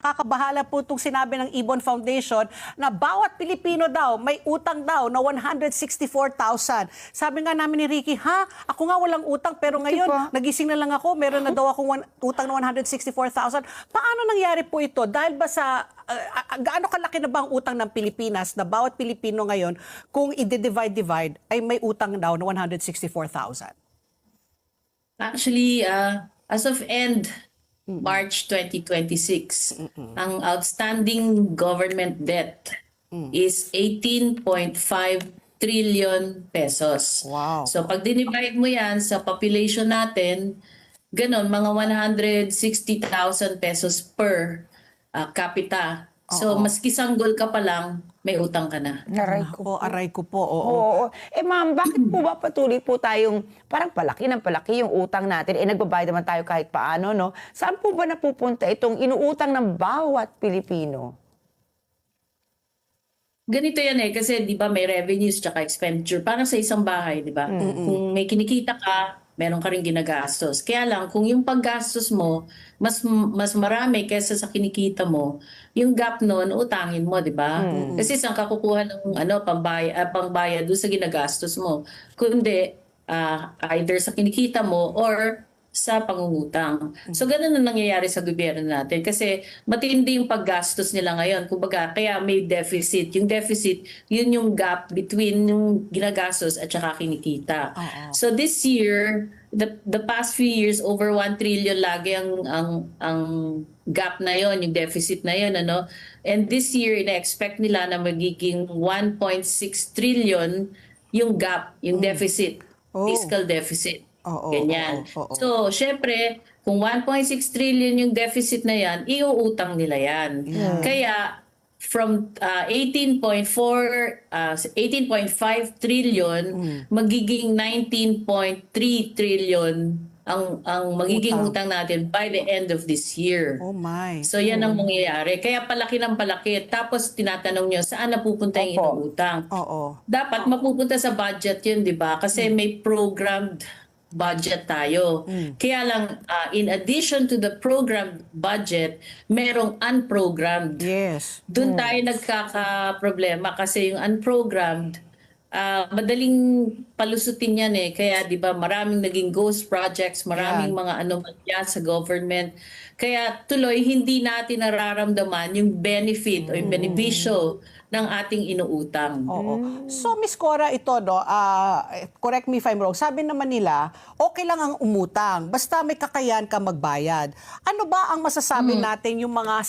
Nakakabahala po itong sinabi ng Ibon Foundation na bawat Pilipino daw may utang daw na 164,000. Sabi nga namin ni Ricky, ako nga walang utang pero ngayon nagising na lang ako, meron na daw akong utang na 164,000. Paano nangyari po ito? Dahil ba sa gaano kalaki na ba ang utang ng Pilipinas na bawat Pilipino ngayon kung i-divide ay may utang daw na 164,000? Actually, as of end March 2026, ang outstanding government debt is 18.5 trillion pesos. Wow. So pag dinivide mo yan sa population natin, ganon, mga 160,000 pesos per capita. So maski sanggol ka pa lang, may utang ka na. Aray ko po. Aray ko po, oo. Oo. Ma'am, bakit po ba patuloy po tayong parang palaki ng palaki yung utang natin? Nagbabayad naman tayo kahit paano, no? Saan po ba napupunta itong inuutang ng bawat Pilipino? Ganito yan kasi 'di ba may revenues tsaka expenditure para sa isang bahay, 'di ba? Kung may kinikita ka, meron ka ring ginagastos. Kaya lang kung yung paggastos mo mas marami kaysa sa kinikita mo, yung gap noon utangin mo, 'di ba? Kasi saan ka kukuha ng pangbayad doon sa ginagastos mo? Kundi either sa kinikita mo or sa pangungutang. So ganun na nangyayari sa gobyerno natin kasi matindi yung paggastos nila ngayon. Kumbaga, kaya may deficit. Yung deficit, yun yung gap between yung ginagastos at saka kinikita. So this year, the past few years, over 1 trillion lagi ang gap na yon, yung deficit na yon, ano? And this year, ina-expect nila na magiging 1.6 trillion yung gap, yung deficit, fiscal deficit. Ganyan. So, syempre, kung 1.6 trillion yung deficit na yan, iuutang nila yan. Kaya, from 18.5 trillion, magiging 19.3 trillion ang magiging utang natin by the end of this year. Oh my. So, yan ang mangyayari. Kaya palaki ng palaki. Tapos, tinatanong nyo, saan napupunta yung inuutang? Dapat mapupunta sa budget yun, di ba? Kasi may programmed budget tayo. Kaya lang, in addition to the programmed budget, merong unprogrammed. Yes. Doon tayo nagkaka-problema kasi yung unprogrammed, madaling palusutin yan eh. Kaya di ba maraming naging ghost projects, maraming mga anomalya sa government. Kaya tuloy, hindi natin nararamdaman yung benefit o yung benepisyo ng ating inuutang. So, Miss Cora, ito, no, correct me if I'm wrong, sabi naman nila, okay lang ang umutang, basta may kakayahan ka magbayad. Ano ba ang masasabi natin yung mga